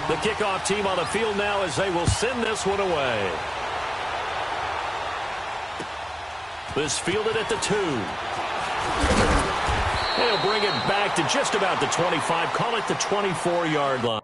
The kickoff team on the field now as they will send this one away. This fielded at the 2. They'll bring it back to just about the 25. Call it the 24-yard line.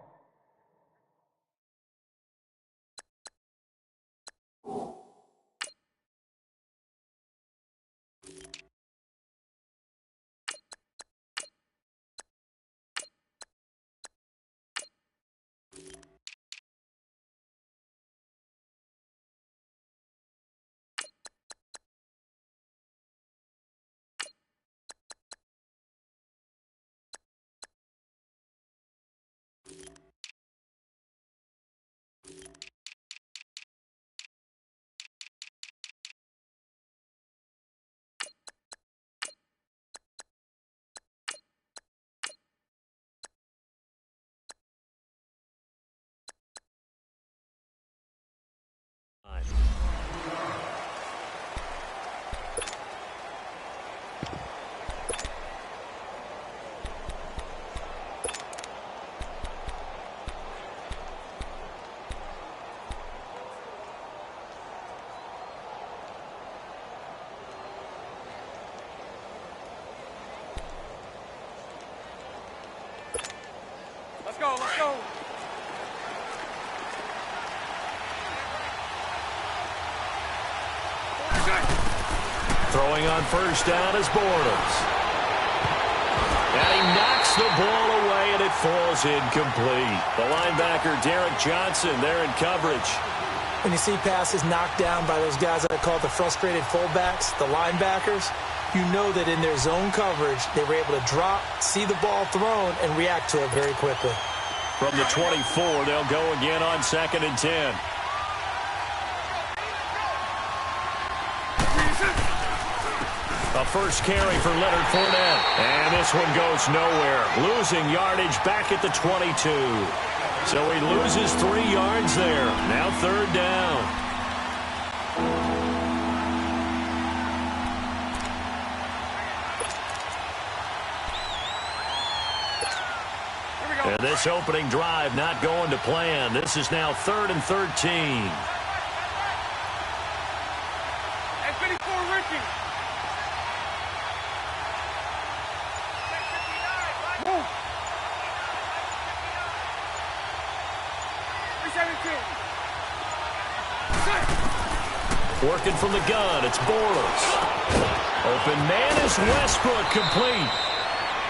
Let's go, let's go. Throwing on first down is Bortles. And he knocks the ball away, and it falls incomplete. The linebacker, Derek Johnson, there in coverage. When you see passes knocked down by those guys I call the frustrated fullbacks, the linebackers, you know that in their zone coverage, they were able to drop, see the ball thrown, and react to it very quickly. From the 24, they'll go again on 2nd and 10. A first carry for Leonard Fournette. And this one goes nowhere. Losing yardage back at the 22. So he loses 3 yards there. Now 3rd down. And this opening drive not going to plan. This is now 3rd and 13. And 54, Ricky. Move. 372. Working from the gun, it's Bortles. Open man is Westbrook, complete.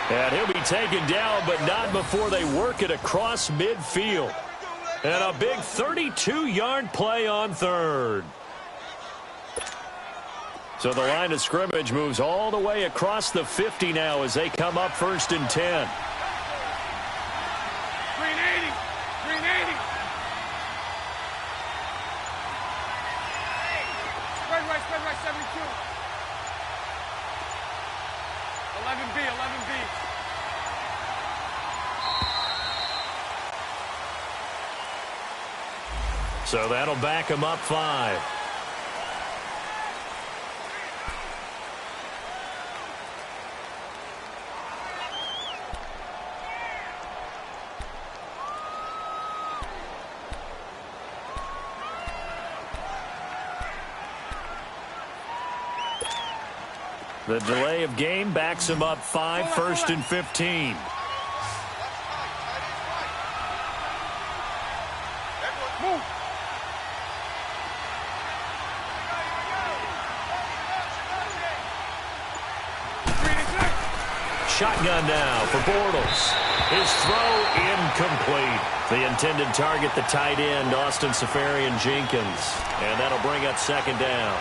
And he'll be taken down, but not before they work it across midfield. And a big 32-yard play on 3rd. So the line of scrimmage moves all the way across the 50 now as they come up 1st and 10. Green 80. Green 80. Spread right, 72. 11B, 11B. So that'll back them up 5. The delay of game backs him up 5, 1st and 15. Move. Shotgun now for Bortles. His throw incomplete. The intended target, the tight end, Austin Seferian-Jenkins. And that'll bring up 2nd down.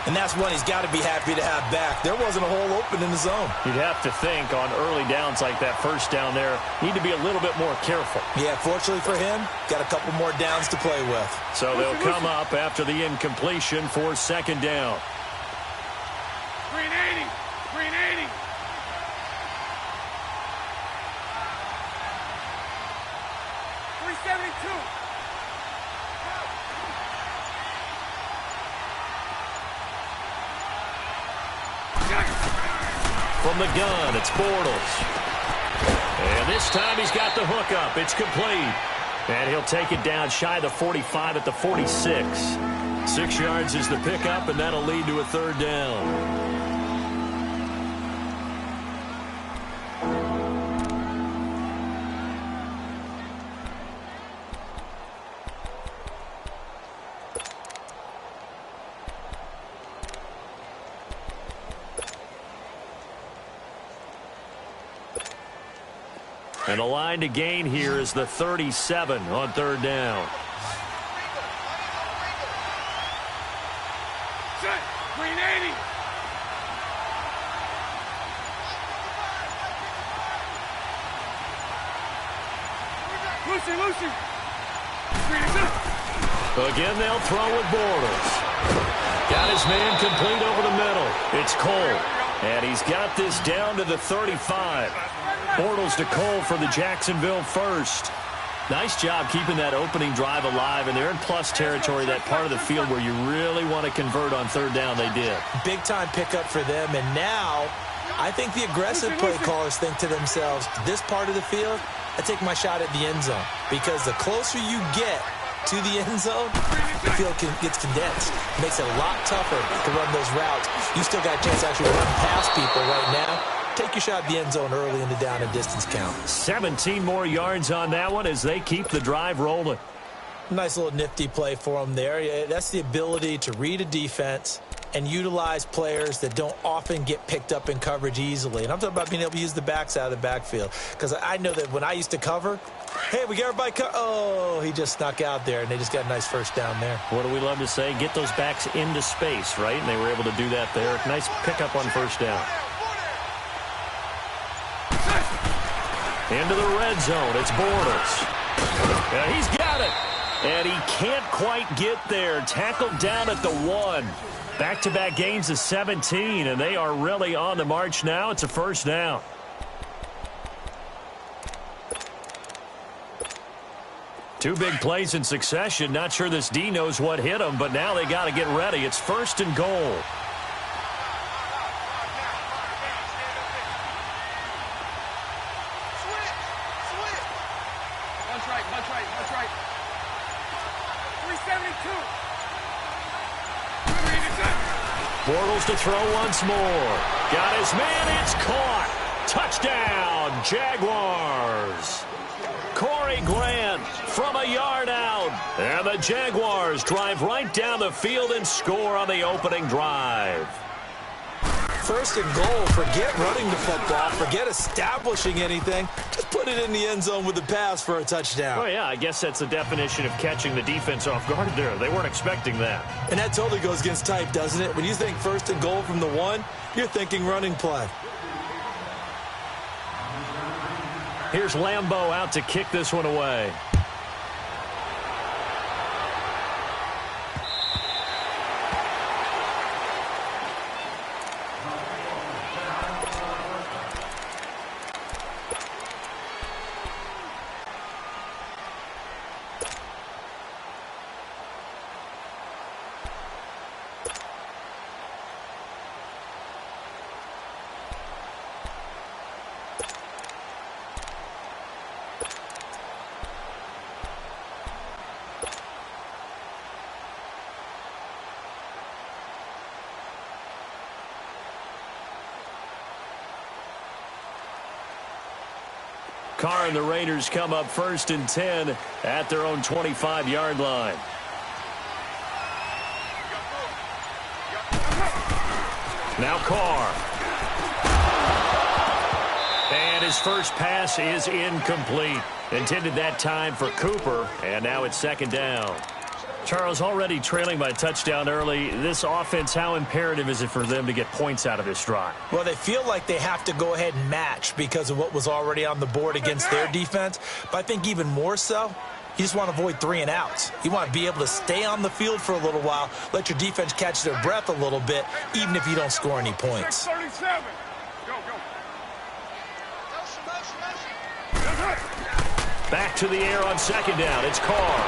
And that's one he's got to be happy to have back. There wasn't a hole open in the zone. You'd have to think on early downs like that first down there, need to be a little bit more careful. Yeah, fortunately for him, got a couple more downs to play with. So they'll come up after the incompletion for 2nd down. Green 80. Green 80. From the gun, it's Bortles. And this time he's got the hookup. It's complete. And he'll take it down shy of the 45 at the 46. 6 yards is the pickup, and that'll lead to a third down. And the line to gain here is the 37 on third down. Set. Green 80. Lucy. Green is up. Again, they'll throw with Bortles. Got his man complete over the middle. It's Cole. And he's got this down to the 35. Bortles to Cole for the Jacksonville first. Nice job keeping that opening drive alive, and they're in plus territory, that part of the field where you really want to convert on third down. They did. Big-time pickup for them, and now I think the aggressive play callers think to themselves, this part of the field, I take my shot at the end zone, because the closer you get to the end zone, the field gets condensed. It makes it a lot tougher to run those routes. You still got a chance to actually run past people right now. Take your shot at the end zone early in the down and distance count. 17 more yards on that one as they keep the drive rolling. Nice little nifty play for them there. Yeah, that's the ability to read a defense and utilize players that don't often get picked up in coverage easily. And I'm talking about being able to use the backs out of the backfield. Because I know that when I used to cover, hey, we got everybody oh, he just snuck out there, and they just got a nice first down there. What do we love to say? Get those backs into space, right? And they were able to do that there. Nice pickup on first down. Into the red zone. It's Bortles. Yeah, he's got it. And he can't quite get there. Tackled down at the 1. Back-to-back gains of 17, and they are really on the march now. It's a first down. Two big plays in succession. Not sure this D knows what hit him, but now they got to get ready. It's first and goal. Bunch right. 372. Bortles to throw once more. Got his man. It's caught. Touchdown, Jaguars. Corey Grant from a yard out. And the Jaguars drive right down the field and score on the opening drive. First and goal. Forget running the football. Forget establishing anything. Just put it in the end zone with the pass for a touchdown. Oh, yeah, I guess that's the definition of catching the defense off guard there. They weren't expecting that. And that totally goes against type, doesn't it? When you think first and goal from the 1, you're thinking running play. Here's Lambeau out to kick this one away. Carr and the Raiders come up first and 10 at their own 25-yard line. Now Carr. And his first pass is incomplete. Intended that time for Cooper, and now it's second down. Charles, already trailing by a touchdown early. This offense, how imperative is it for them to get points out of this drive? Well, they feel like they have to go ahead and match because of what was already on the board against their defense. But I think even more so, you just want to avoid 3 and outs. You want to be able to stay on the field for a little while, let your defense catch their breath a little bit, even if you don't score any points. 37. Go. Back to the air on second down. It's Carr.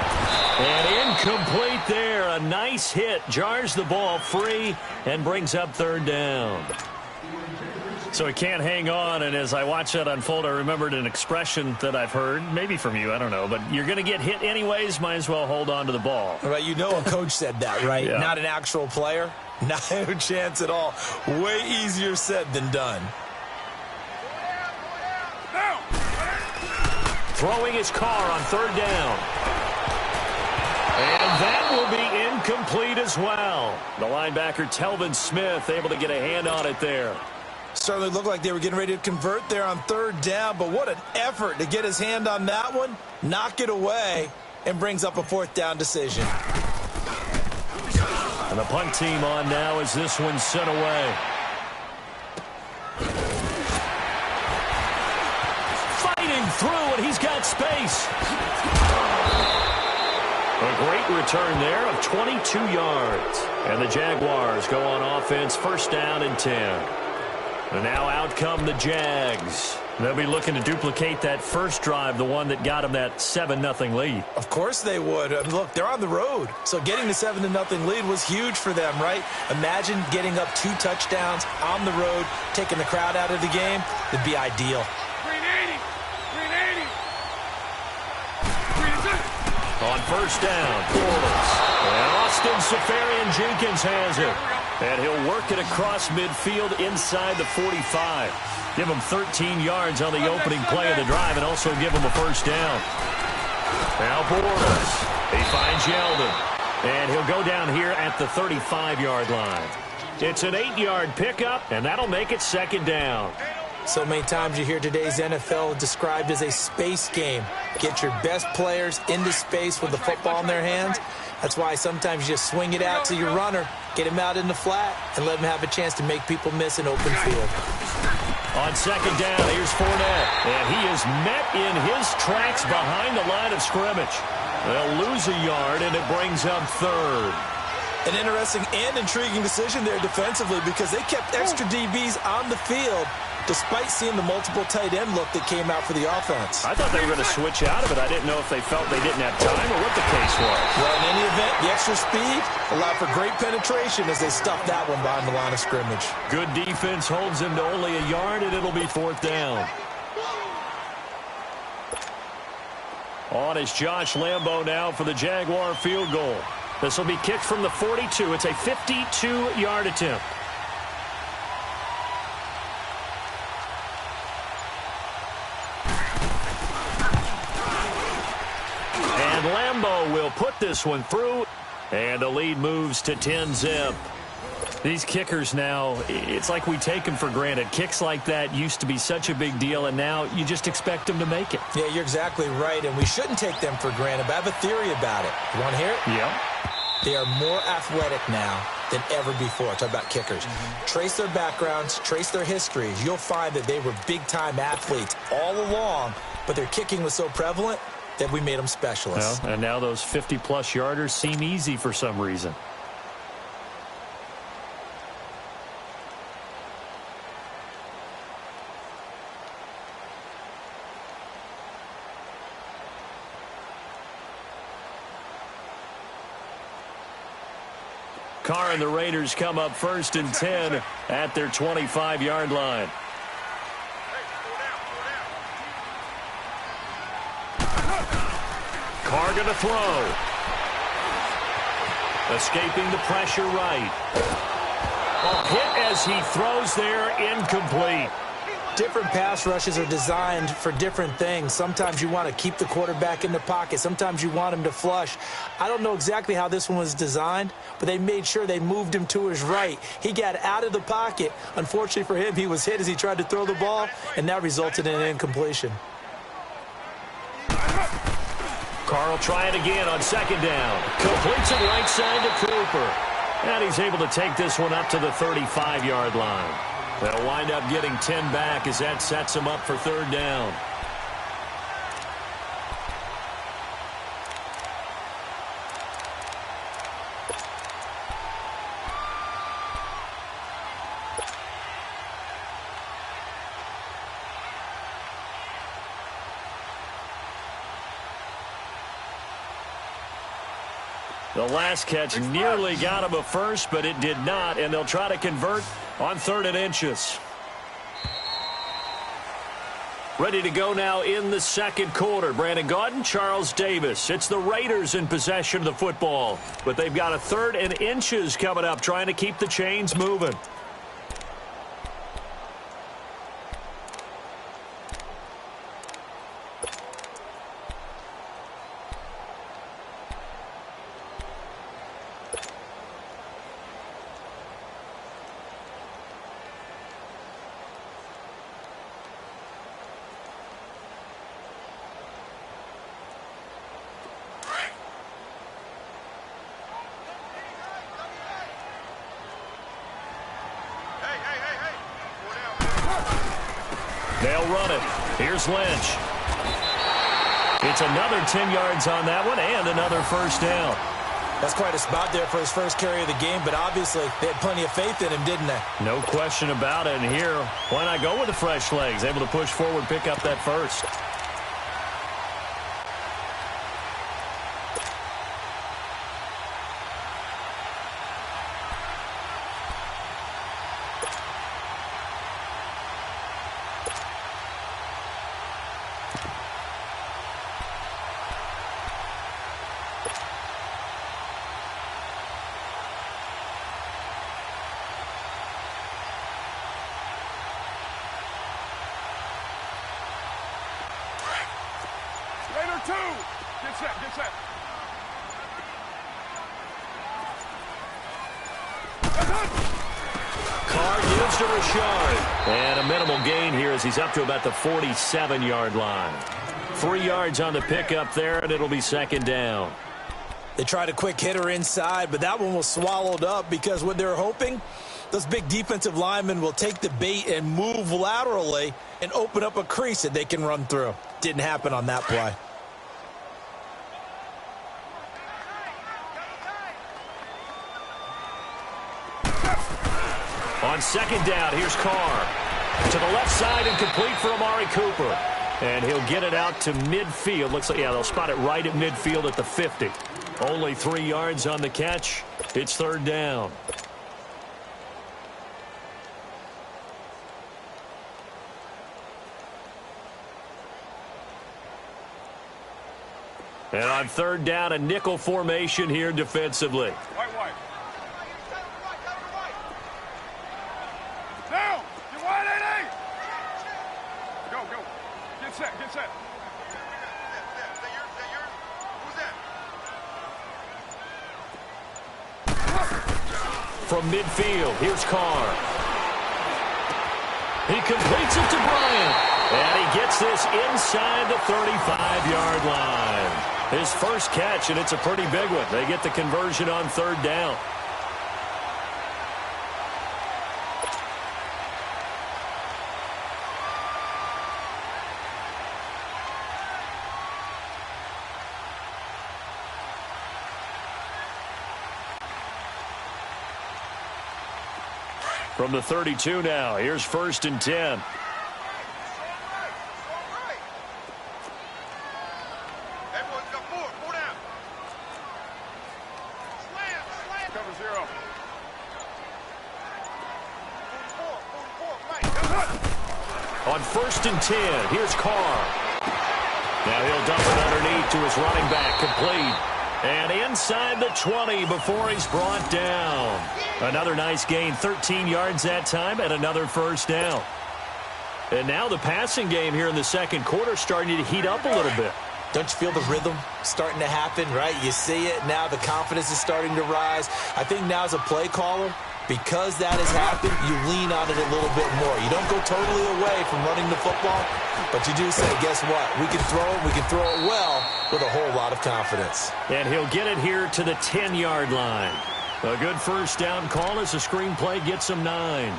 And incomplete there. A nice hit. Jars the ball free and brings up third down. So he can't hang on, and as I watch that unfold, I remembered an expression that I've heard, maybe from you, I don't know, but you're going to get hit anyways, might as well hold on to the ball. Right, you know a coach said that, right? Yeah. Not an actual player. Not a chance at all. Way easier said than done. Throwing his car on third down. And that will be incomplete as well. The linebacker, Telvin Smith, able to get a hand on it there. Certainly looked like they were getting ready to convert there on third down, but what an effort to get his hand on that one, knock it away, and brings up a fourth down decision. And the punt team on now as this one's sent away. Fighting through, and he's got space. A great return there of 22 yards. And the Jaguars go on offense, first down and 10. And now out come the Jags. They'll be looking to duplicate that first drive, the one that got them that 7-0 lead. Of course they would. Look, they're on the road. So getting the 7-0 lead was huge for them, right? Imagine getting up 2 touchdowns on the road, taking the crowd out of the game. It'd be ideal. On first down, Bortles. And Austin Seferian-Jenkins has it. And he'll work it across midfield inside the 45. Give him 13 yards on the opening play of the drive and also give him a first down. Now Bortles. He finds Yeldon. And he'll go down here at the 35-yard line. It's an 8-yard pickup, and that'll make it second down. So many times you hear today's NFL described as a space game. Get your best players into space with the football in their hands. That's why sometimes you just swing it out to your runner, get him out in the flat, and let him have a chance to make people miss an open field. On second down, here's Fournette. And he is met in his tracks behind the line of scrimmage. They'll lose a yard, and it brings up third. An interesting and intriguing decision there defensively because they kept extra DBs on the field despite seeing the multiple tight end look that came out for the offense. I thought they were going to switch out of it. I didn't know if they felt they didn't have time or what the case was. Well, in any event, the extra speed allowed for great penetration as they stuffed that one behind the line of scrimmage. Good defense holds him to only a yard, and it'll be fourth down. On is Josh Lambo now for the Jaguar field goal. This will be kicked from the 42. It's a 52-yard attempt. And Lambo will put this one through, and the lead moves to 10-zip. These kickers now, it's like we take them for granted. Kicks like that used to be such a big deal, and now you just expect them to make it. Yeah, you're exactly right, and we shouldn't take them for granted, but I have a theory about it. You want to hear it? Yeah. They are more athletic now than ever before. Talk about kickers. Trace their backgrounds, trace their histories. You'll find that they were big-time athletes all along, but their kicking was so prevalent that we made them specialists. Well, and now those 50-plus yarders seem easy for some reason. Carr and the Raiders come up first and 10 at their 25-yard line. Carr going to throw. Escaping the pressure right. A hit as he throws there, incomplete. Different pass rushes are designed for different things. Sometimes you want to keep the quarterback in the pocket. Sometimes you want him to flush. I don't know exactly how this one was designed, but they made sure they moved him to his right. He got out of the pocket. Unfortunately for him, he was hit as he tried to throw the ball, and that resulted in an incompletion. Carr will try it again on second down. Completes it right side to Cooper. And he's able to take this one up to the 35-yard line. They'll wind up getting 10 back as that sets them up for third down. The last catch nearly got him a first, but it did not, and they'll try to convert on 3rd and inches. Ready to go now in the second quarter. Brandon Gaudin, Charles Davis. It's the Raiders in possession of the football, but they've got a 3rd and inches coming up, trying to keep the chains moving. They'll run it. Here's Lynch. It's another 10 yards on that one and another first down. That's quite a spot there for his first carry of the game, but obviously they had plenty of faith in him, didn't they? No question about it. And here, why not go with the fresh legs? Able to push forward, pick up that first. Raider 2. Get set, get set. Carr gives to Rashard. And a minimal gain here as he's up to about the 47-yard line. 3 yards on the pickup there, and it'll be second down. They tried a quick hitter inside, but that one was swallowed up because what they're hoping, those big defensive linemen will take the bait and move laterally and open up a crease that they can run through. Didn't happen on that play. On second down, here's Carr. To the left side and complete for Amari Cooper. And he'll get it out to midfield. Looks like, yeah, they'll spot it right at midfield at the 50. Only 3 yards on the catch. It's third down. And on third down, a nickel formation here defensively. White. Down. Get wide, 8-8. Go. Get set. From midfield, here's Carr. He completes it to Bryant. And he gets this inside the 35-yard line. His first catch, and it's a pretty big one. They get the conversion on third down. From the 32 now, here's first and 10. On first and 10, here's Carr. Now he'll dump it underneath to his running back, complete. And inside the 20 before he's brought down. Another nice gain, 13 yards that time, and another first down. And now the passing game here in the second quarter starting to heat up a little bit. Don't you feel the rhythm starting to happen, right? You see it now. The confidence is starting to rise. I think now as a play caller, because that has happened, you lean on it a little bit more. You don't go totally away from running the football, but you do say, guess what? We can throw it well with a whole lot of confidence. And he'll get it here to the 10-yard line. A good first down call as the screen play gets him 9.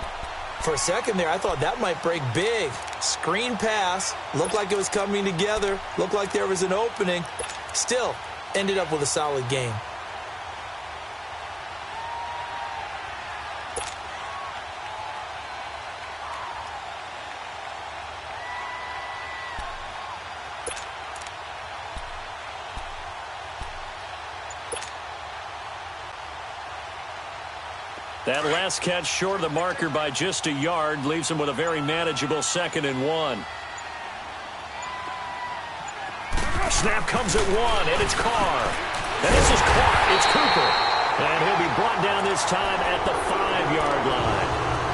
For a second there, I thought that might break big. Screen pass, looked like it was coming together, looked like there was an opening. Still, ended up with a solid game. That last catch short of the marker by just a yard leaves him with a very manageable 2nd and 1. Snap comes at 1, and it's Carr. And this is caught. It's Cooper. And he'll be brought down this time at the 5-yard line.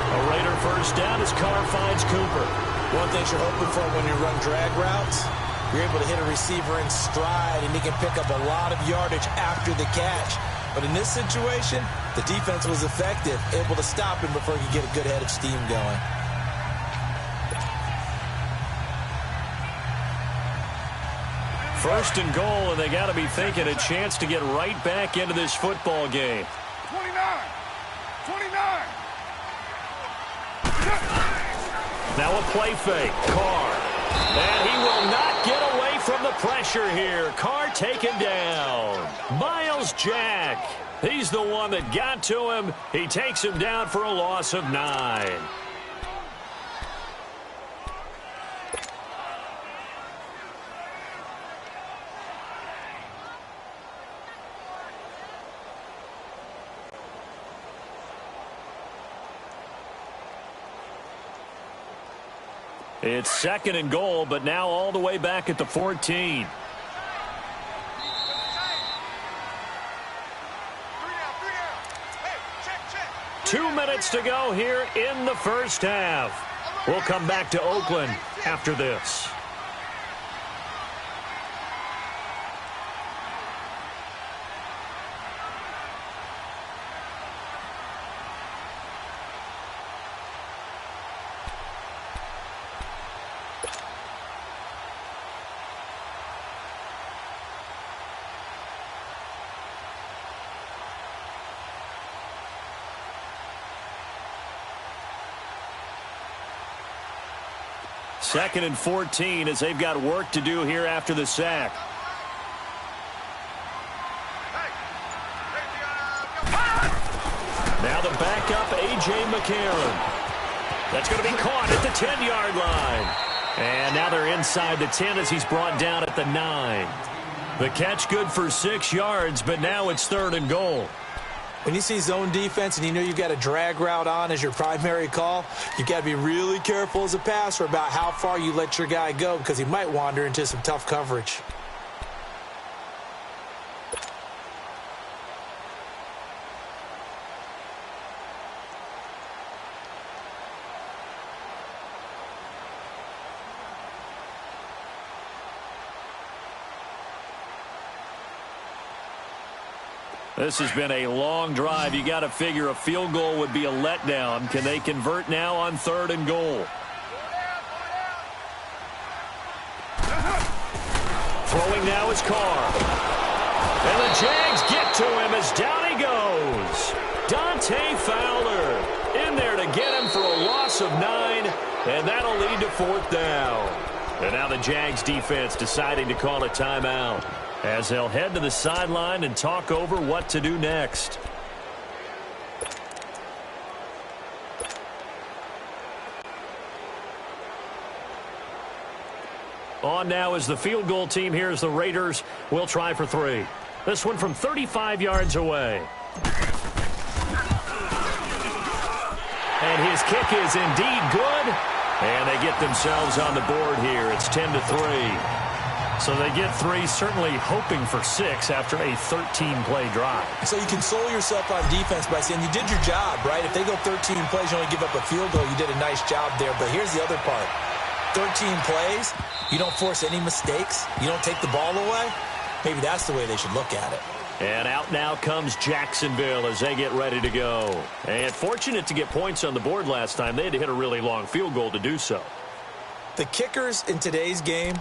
A Raider first down as Carr finds Cooper. One thing you're hoping for when you run drag routes, you're able to hit a receiver in stride, and he can pick up a lot of yardage after the catch. But in this situation, the defense was effective, able to stop him before he could get a good head of steam going. First and goal, and they got to be thinking a chance to get right back into this football game. 29. Now a play fake. Carr. And he will not get away from the pressure here. Carr taken down. Miles Jack. He's the one that got to him. He takes him down for a loss of 9. It's second and goal, but now all the way back at the 14. Two minutes to go here in the first half. We'll come back to Oakland after this. Second and 14 as they've got work to do here after the sack. Now the backup, A.J. McCarron. That's going to be caught at the 10-yard line. And now they're inside the 10 as he's brought down at the 9. The catch good for 6 yards, but now it's third and goal. When you see zone defense and you know you've got a drag route on as your primary call, you've got to be really careful as a passer about how far you let your guy go because he might wander into some tough coverage. This has been a long drive. You got to figure a field goal would be a letdown. Can they convert now on third and goal? Throwing now is Carr. And the Jags get to him as down he goes. Dante Fowler in there to get him for a loss of 9, and that'll lead to fourth down. And now the Jags defense deciding to call a timeout, as they'll head to the sideline and talk over what to do next. On now is the field goal team. Here's the Raiders. We'll try for 3. This one from 35 yards away. And his kick is indeed good. And they get themselves on the board here. It's 10-3. So they get 3, certainly hoping for 6 after a 13-play drive. So you console yourself on defense by saying you did your job, right? If they go 13 plays, you only give up a field goal, you did a nice job there. But here's the other part. 13 plays, you don't force any mistakes, you don't take the ball away. Maybe that's the way they should look at it. And out now comes Jacksonville as they get ready to go. And fortunate to get points on the board last time. They had to hit a really long field goal to do so. The kickers in today's game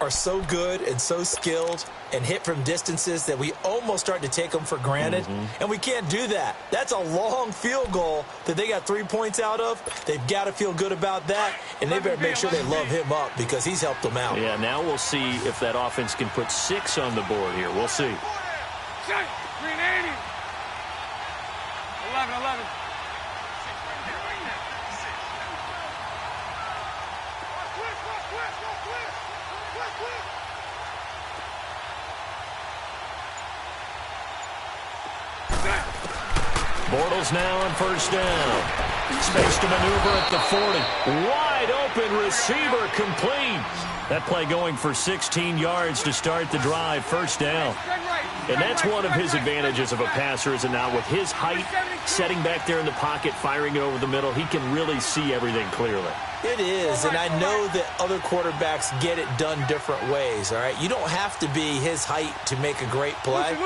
are so good and so skilled and hit from distances that we almost start to take them for granted. And we can't do that. That's a long field goal that they got 3 points out of. They've got to feel good about that, and they better make sure they love him up because he's helped them out. Yeah, now we'll see if that offense can put 6 on the board here. We'll see. 380. 11. Bortles now on first down. Space to maneuver at the 40. Wide open receiver complete. That play going for 16 yards to start the drive, first down. And that's one of his advantages of a passer, is it not? With his height, setting back there in the pocket, firing it over the middle, he can really see everything clearly. It is, and I know that other quarterbacks get it done different ways, all right? You don't have to be his height to make a great play,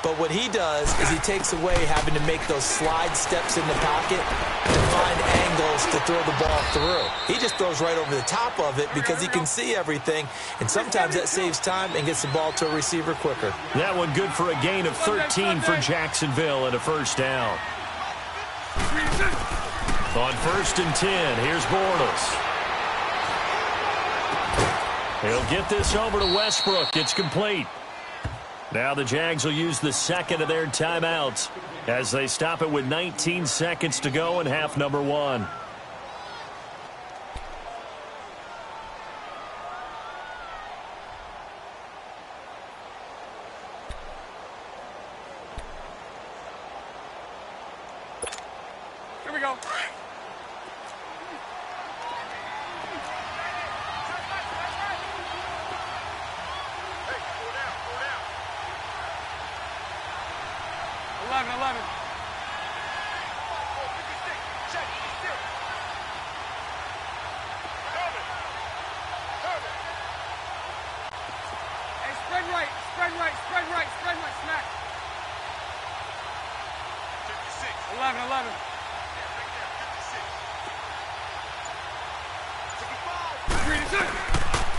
but what he does is he takes away having to make those slide steps in the pocket and find angles to throw the ball through. He just throws right over the top of it because he can see everything, and sometimes that saves time and gets the ball to a receiver quicker. That one good for a gain of 13 for Jacksonville and a first down. On 1st and 10, here's Bortles. He'll get this over to Westbrook. It's complete. Now the Jags will use the second of their timeouts as they stop it with 19 seconds to go in half number 1. Here we go.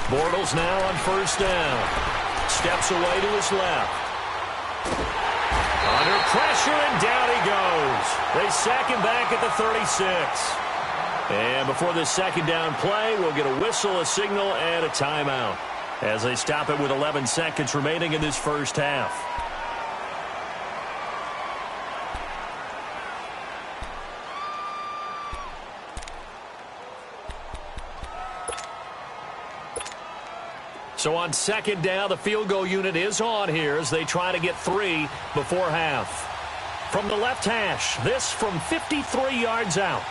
Bortles now on first down. Steps away to his left. Under pressure, and down he goes. They sack him back at the 36. And before this second down play, we'll get a whistle, a signal, and a timeout as they stop it with 11 seconds remaining in this first half. So on second down, the field goal unit is on here as they try to get 3 before half. From the left hash, this from 53 yards out.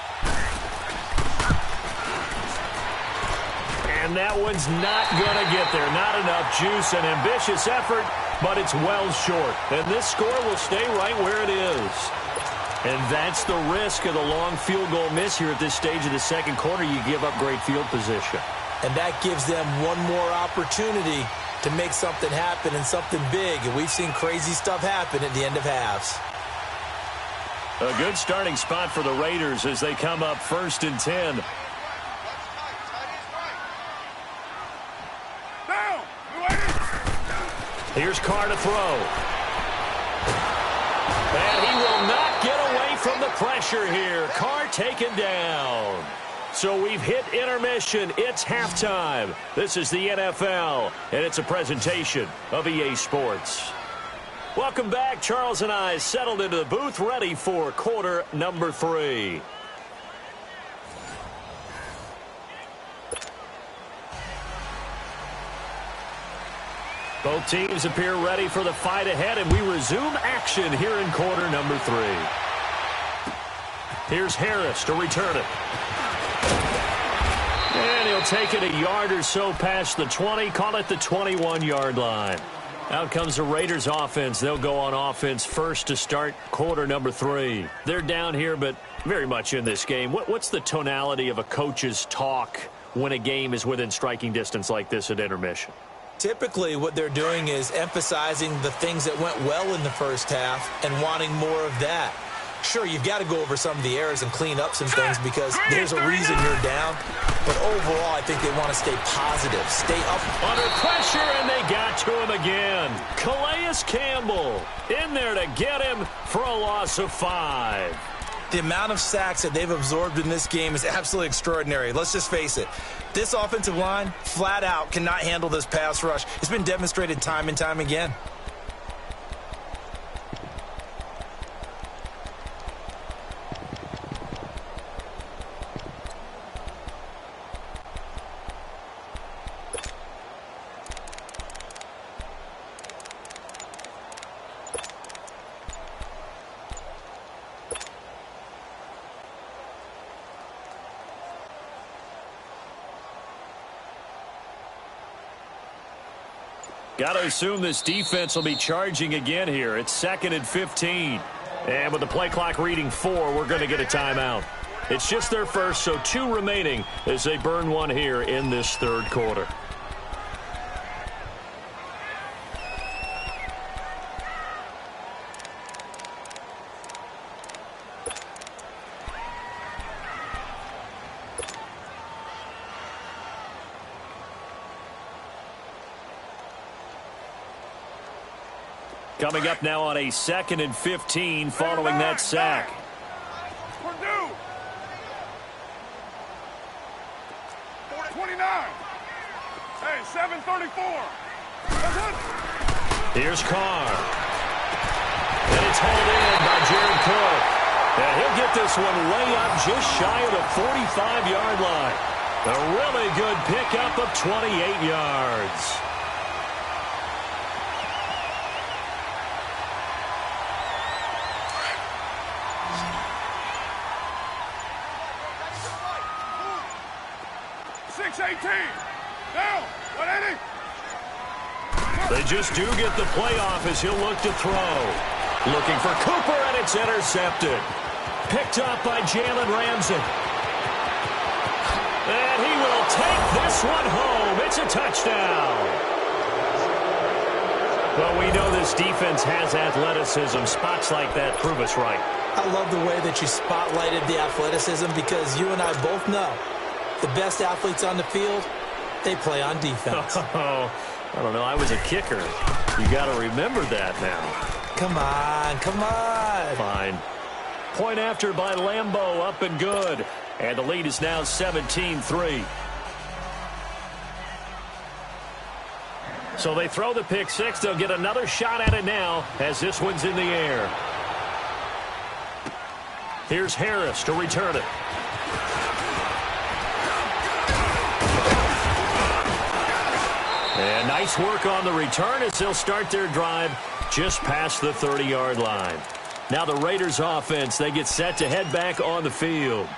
And that one's not going to get there. Not enough juice. An ambitious effort, but it's well short. And this score will stay right where it is. And that's the risk of the long field goal miss here at this stage of the second quarter. You give up great field position. And that gives them one more opportunity to make something happen and something big. And we've seen crazy stuff happen at the end of halves. A good starting spot for the Raiders as they come up 1st and 10. Here's Carr to throw. And he will not get away from the pressure here. Carr taken down. So we've hit intermission. It's halftime. This is the NFL, and it's a presentation of EA Sports. Welcome back. Charles and I settled into the booth, ready for quarter number 3. Both teams appear ready for the fight ahead, and we resume action here in quarter number 3. Here's Harris to return it. And he'll take it a yard or so past the 20, call it the 21-yard line. Out comes the Raiders offense. They'll go on offense first to start quarter number 3. They're down here, but very much in this game. What's the tonality of a coach's talk when a game is within striking distance like this at intermission? Typically, what they're doing is emphasizing the things that went well in the first half and wanting more of that. Sure, you've got to go over some of the errors and clean up some things because there's a reason you're down. But overall, I think they want to stay positive, stay up. Under pressure, and they got to him again. Calais Campbell in there to get him for a loss of 5. The amount of sacks that they've absorbed in this game is absolutely extraordinary. Let's just face it. This offensive line, flat out, cannot handle this pass rush. It's been demonstrated time and time again. Got to assume this defense will be charging again here. It's 2nd and 15. And with the play clock reading 4, we're going to get a timeout. It's just their first, so 2 remaining as they burn one here in this third quarter. Coming up now on a 2nd and 15 following that sack. Purdue. 29. Hey, 7:34. Here's Carr. And it's hauled in by Jared Cook. And he'll get this one way up just shy of the 45-yard line. A really good pickup of 28 yards. They just do get the playoff as he'll look to throw. Looking for Cooper, and it's intercepted. Picked up by Jalen Ramsey. And he will take this one home. It's a touchdown. Well, we know this defense has athleticism. Spots like that prove us right. I love the way that you spotlighted the athleticism because you and I both know the best athletes on the field, they play on defense. Oh, I don't know. I was a kicker. You got to remember that now. Come on, come on. Fine. Point after by Lambeau, up and good. And the lead is now 17-3. So they throw the pick six. They'll get another shot at it now as this one's in the air. Here's Harris to return it. And nice work on the return as they'll start their drive just past the 30-yard line. Now the Raiders offense, they get set to head back on the field.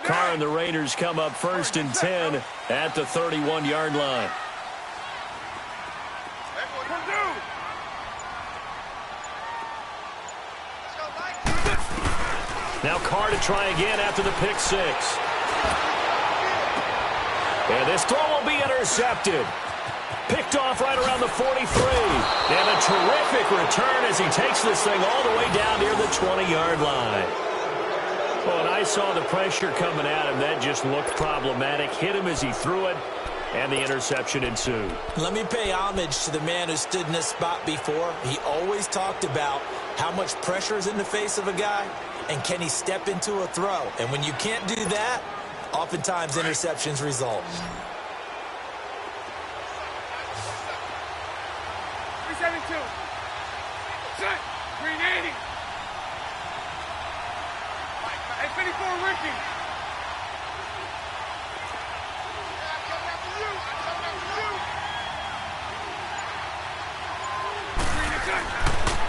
Carr and the Raiders come up 1st and 10 at the 31-yard line. Now Carr to try again after the pick six. And this throw will be intercepted. Picked off right around the 43. And a terrific return as he takes this thing all the way down near the 20-yard line. Well, and I saw the pressure coming at him. That just looked problematic. Hit him as he threw it, and the interception ensued. Let me pay homage to the man who stood in this spot before. He always talked about how much pressure is in the face of a guy, and can he step into a throw. And when you can't do that, oftentimes interceptions result. 372. Set. 380. Hey, 54, Ricky.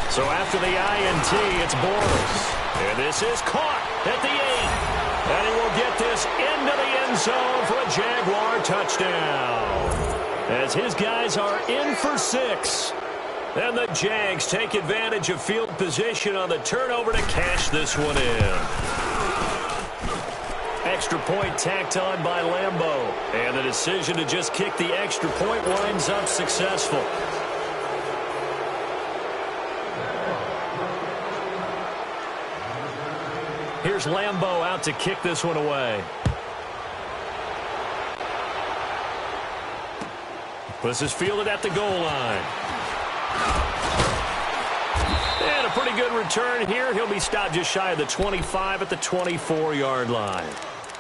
So after the INT, it's Boris. And this is caught at the 8. And he will get this into the end zone for a Jaguar touchdown. As his guys are in for 6. And the Jags take advantage of field position on the turnover to cash this one in. Extra point tacked on by Lambeau. And the decision to just kick the extra point winds up successful. Here's Lambeau out to kick this one away. This is fielded at the goal line. And a pretty good return here. He'll be stopped just shy of the 25 at the 24-yard line.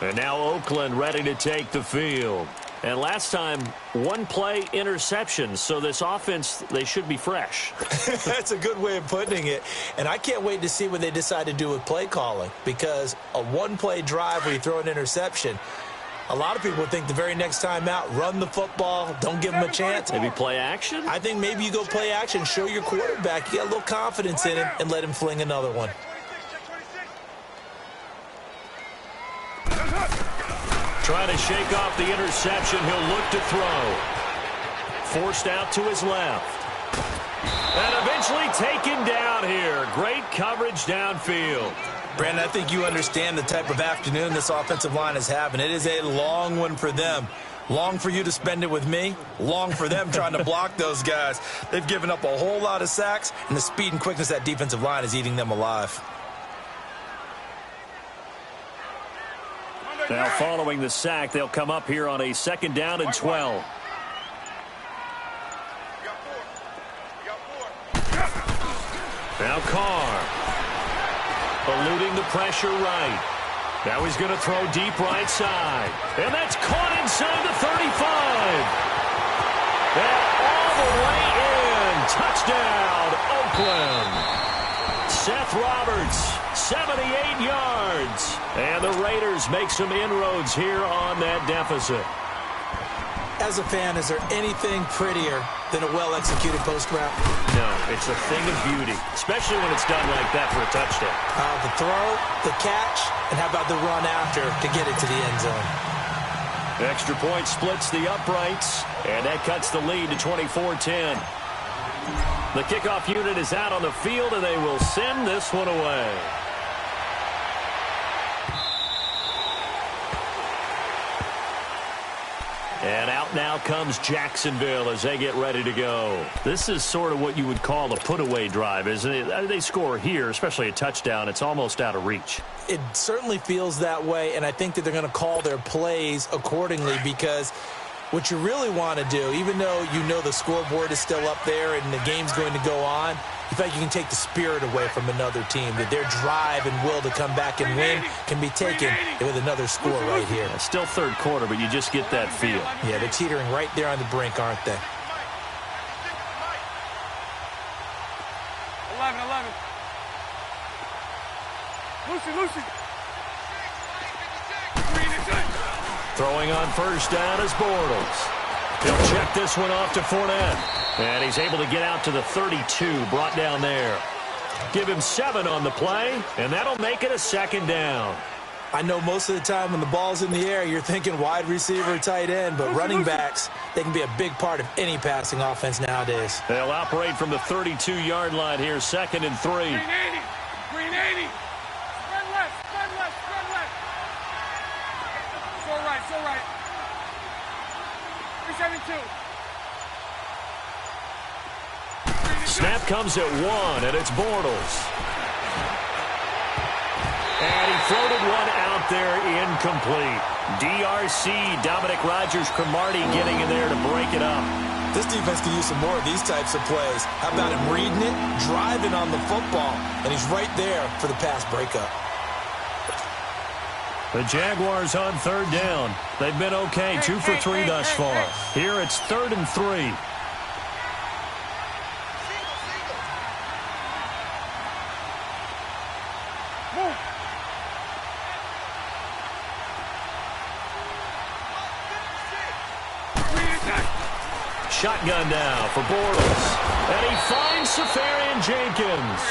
And now Oakland ready to take the field. And last time, one play interception. So this offense, they should be fresh. That's a good way of putting it. And I can't wait to see what they decide to do with play calling, because a one-play drive where you throw an interception, a lot of people would think the very next time out, run the football, don't give them a chance. Maybe play action? I think maybe you go play action, show your quarterback you got a little confidence in him, and let him fling another one. Trying to shake off the interception. He'll look to throw. Forced out to his left. And eventually taken down here. Great coverage downfield. Brandon, I think you understand the type of afternoon this offensive line is having. It is a long one for them. Long for you to spend it with me. Long for them trying to block those guys. They've given up a whole lot of sacks, and the speed and quickness of that defensive line is eating them alive. Now following the sack, they'll come up here on a 2nd down and 12. Now Carr. Eluding the pressure right. Now he's going to throw deep right side. And that's caught inside the 35. And all the way in. Touchdown, Oakland. Seth Roberts, 78 yards. And the Raiders make some inroads here on that deficit. As a fan, is there anything prettier than a well-executed post route? No, it's a thing of beauty, especially when it's done like that for a touchdown. The throw, the catch, and how about the run after to get it to the end zone? Extra point splits the uprights, and that cuts the lead to 24-10. The kickoff unit is out on the field, and they will send this one away. And out now comes Jacksonville as they get ready to go. This is sort of what you would call a put-away drive, isn't it? They score here, especially a touchdown. It's almost out of reach. It certainly feels that way, and I think that they're going to call their plays accordingly, because what you really want to do, even though you know the scoreboard is still up there and the game's going to go on, you feel like you can take the spirit away from another team, that their drive and will to come back and win can be taken with another score right here. It's still third quarter, but you just get that feel. Yeah, they're teetering right there on the brink, aren't they? 11. Lucy. Throwing on first down is Bortles. He'll check this one off to Fournette. And he's able to get out to the 32, brought down there. Give him 7 on the play, and that'll make it a 2nd down. I know most of the time when the ball's in the air, you're thinking wide receiver, tight end, but running backs, they can be a big part of any passing offense nowadays. They'll operate from the 32-yard line here, 2nd and 3. Green 80. Spread left. So right. 372. Snap comes at 1, and it's Bortles. And he floated one out there, incomplete. DRC, Dominic Rodgers-Cromartie getting in there to break it up. This defense can use some more of these types of plays. How about him reading it, driving on the football, and he's right there for the pass breakup. The Jaguars on 3rd down. They've been okay, 2 for 3 thus far. Here it's 3rd and 3. Shotgun now for Bortles. And he finds Safarian Jenkins.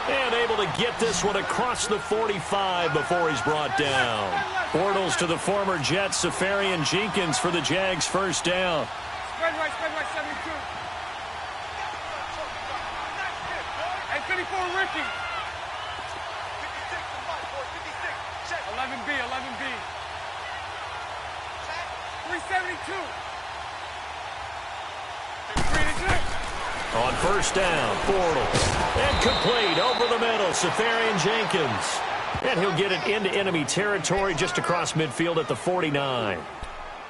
And able to get this one across the 45 before he's brought down. Bortles to the former Jet, Safarian Jenkins for the Jags' first down. Spread right, 72. And 54, Ricky. 11B. 372. On first down, Bortles. And complete over the middle, Safarian Jenkins. And he'll get it into enemy territory just across midfield at the 49.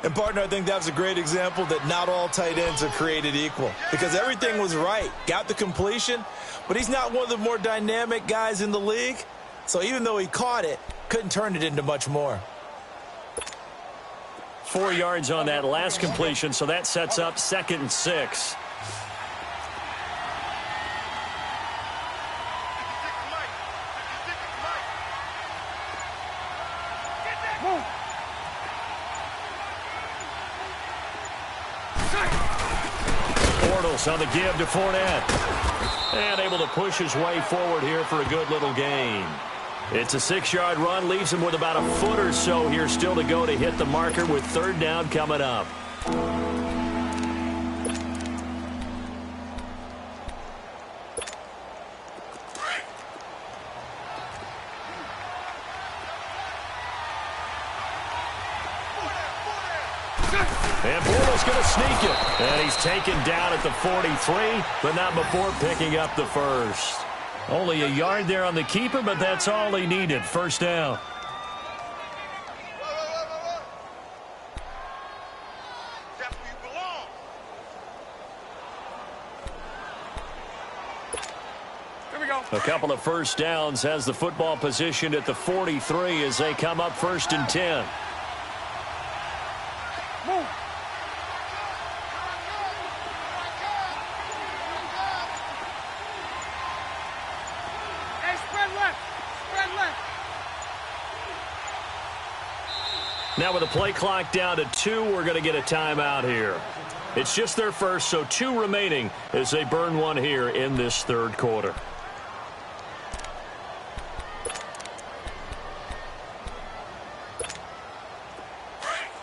And, partner, I think that was a great example that not all tight ends are created equal, because everything was right. Got the completion, but he's not one of the more dynamic guys in the league. So even though he caught it, couldn't turn it into much more. 4 yards on that last completion, so that sets up 2nd and 6. Bortles on the give to Fournette. And able to push his way forward here for a good little gain. It's a 6-yard run, leaves him with about a foot or so here still to go to hit the marker with 3rd down coming up. And Bortles going to sneak it. And he's taken down at the 43, but not before picking up the first. Only a yard there on the keeper, but that's all he needed. 1st down. Here we go. A couple of 1st downs has the football positioned at the 43 as they come up 1st and 10. Move. Now with the play clock down to 2, we're going to get a timeout here. It's just their first, so 2 remaining as they burn one here in this 3rd quarter.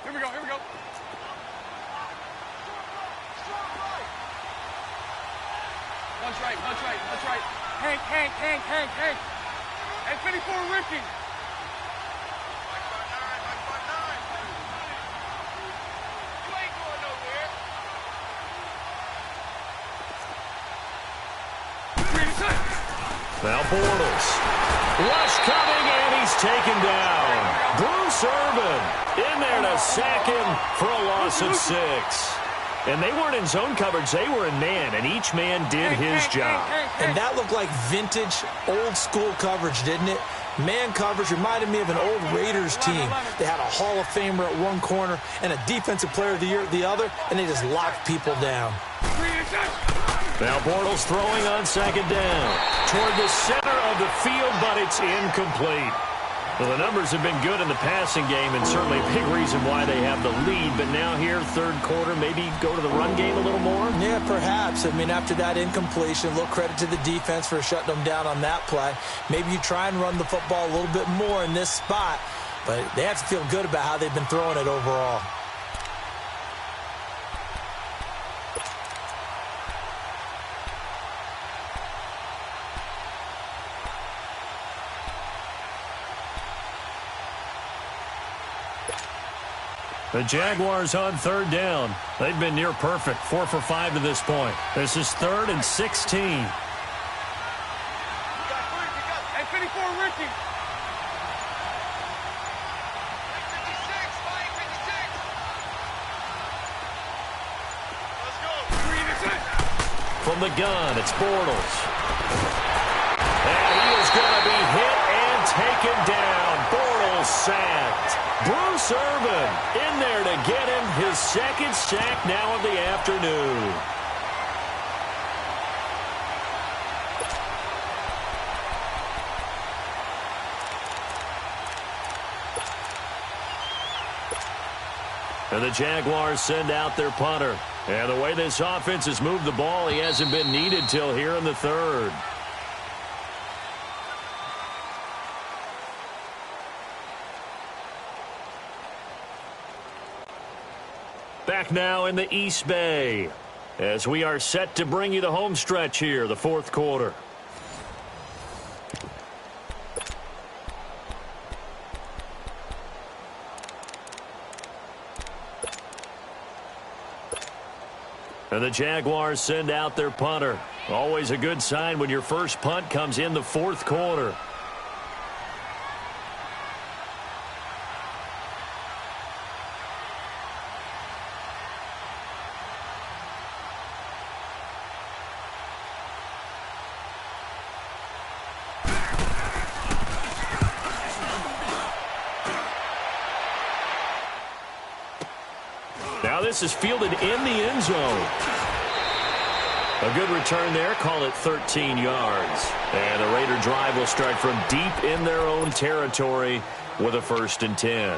Here we go, here we go. Lunch right, lunch right, lunch right. Hank. And 54, Ricky. Now Bortles. Rush coming, and he's taken down. Bruce Irvin in there to sack him for a loss of 6. And they weren't in zone coverage. They were in man, and each man did his job. And that looked like vintage, old-school coverage, didn't it? Man coverage reminded me of an old Raiders team. They had a Hall of Famer at one corner and a Defensive Player of the Year at the other, and they just locked people down. Now Bortles throwing on 2nd down. Toward the center of the field, but it's incomplete. Well, the numbers have been good in the passing game, and certainly a big reason why they have the lead. But now here, 3rd quarter, maybe go to the run game a little more? Yeah, perhaps. I mean, after that incompletion, a little credit to the defense for shutting them down on that play. Maybe you try and run the football a little bit more in this spot, but they have to feel good about how they've been throwing it overall. The Jaguars on 3rd down. They've been near perfect, 4 for 5 to this point. This is 3rd and 16. Hey, 54, Ricky. From the gun, it's Bortles. And he is going to be hit and taken down. Bortles sacked. Bruce Irvin in there to get him his 2nd sack now of the afternoon. And the Jaguars send out their punter. And the way this offense has moved the ball, he hasn't been needed till here in the 3rd. Back now in the East Bay as we are set to bring you the home stretch here, the 4th quarter. And the Jaguars send out their punter. Always a good sign when your first punt comes in the 4th quarter. this is fielded in the end zone. A good return there. Call it 13 yards. And the Raider drive will start from deep in their own territory with a 1st and 10.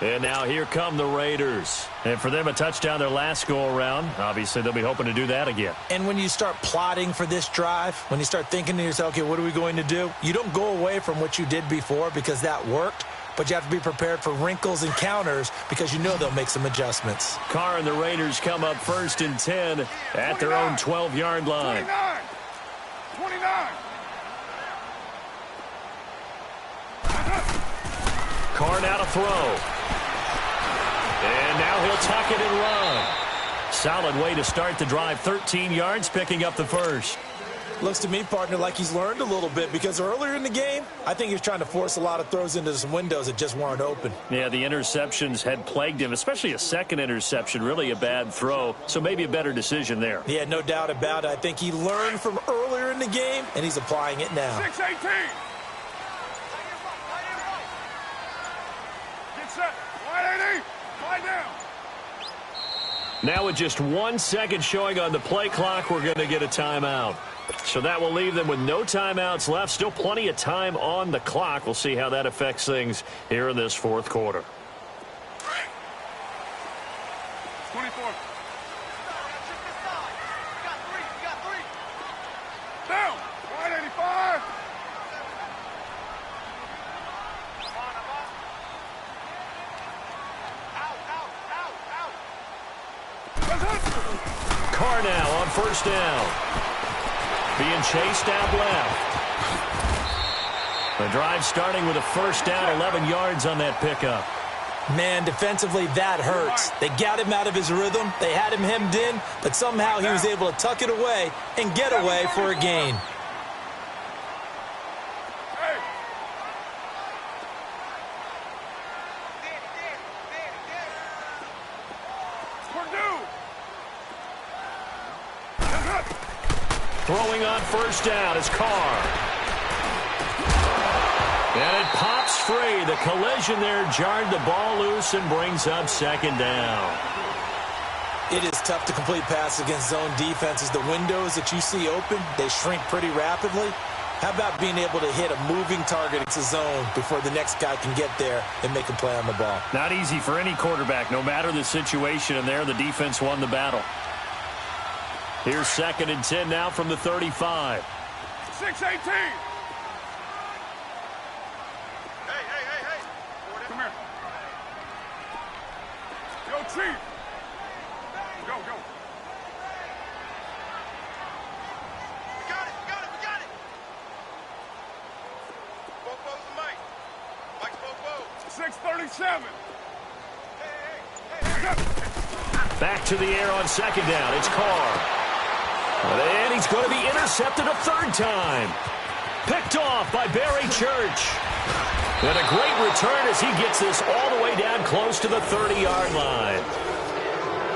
And now here come the Raiders. And for them, a touchdown their last go-around. Obviously, they'll be hoping to do that again. And when you start plotting for this drive, when you start thinking to yourself, okay, what are we going to do? You don't go away from what you did before because that worked. But you have to be prepared for wrinkles and counters because you know they'll make some adjustments. Carr and the Raiders come up 1st and 10 at their own 12-yard line. 29. Carr now to throw. And now he'll tuck it and run. Solid way to start the drive. 13 yards, picking up the 1st. Looks to me, partner, like he's learned a little bit because earlier in the game, I think he was trying to force a lot of throws into some windows that just weren't open. Yeah, the interceptions had plagued him, especially a second interception, really a bad throw. So maybe a better decision there. Yeah, no doubt about it. I think he learned from earlier in the game, and he's applying it now. 6-18. Get set. Wide 80. Wide down. Now with just 1 second showing on the play clock, we're going to get a timeout. So that will leave them with no timeouts left. Still plenty of time on the clock. We'll see how that affects things here in this 4th quarter. 24. Down. Wide 85. Carr now on 1st down. Being chased out left. The drive starting with a 1st down, 11 yards on that pickup. Man, defensively, that hurts. They got him out of his rhythm. They had him hemmed in, but somehow he was able to tuck it away and get away for a gain. Throwing on 1st down is Carr. And it pops free. The collision there jarred the ball loose and brings up 2nd down. It is tough to complete passes against zone defenses. The windows that you see open, they shrink pretty rapidly. How about being able to hit a moving target into zone before the next guy can get there and make a play on the ball? Not easy for any quarterback, no matter the situation. And there, the defense won the battle. Here's 2nd and 10 now from the 35. 6-18. Hey. Come here. Yo, Chief. Go. We got it. Bobo's the mic. Mike's Bobo. 6:37. Hey. Back to the air on 2nd down. It's Carr. And he's going to be intercepted a 3rd time. Picked off by Barry Church. And a great return as he gets this all the way down close to the 30-yard line.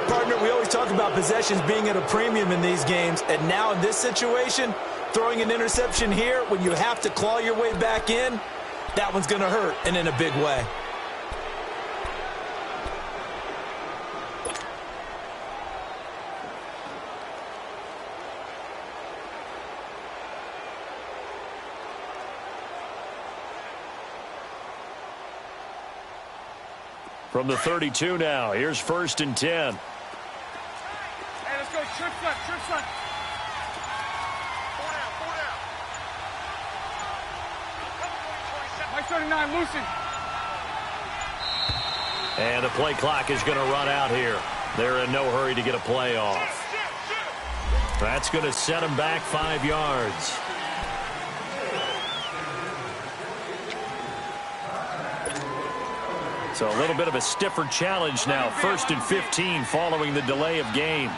Partner, we always talk about possessions being at a premium in these games. And now in this situation, throwing an interception here when you have to claw your way back in, that one's going to hurt, and in a big way. From the 32 now, here's 1st and 10. Hey, let's go. Trip front. 39, Lucy. And the play clock is going to run out here. They're in no hurry to get a play off. That's going to set them back 5 yards. So a little bit of a stiffer challenge now. 1st and 15 following the delay of game.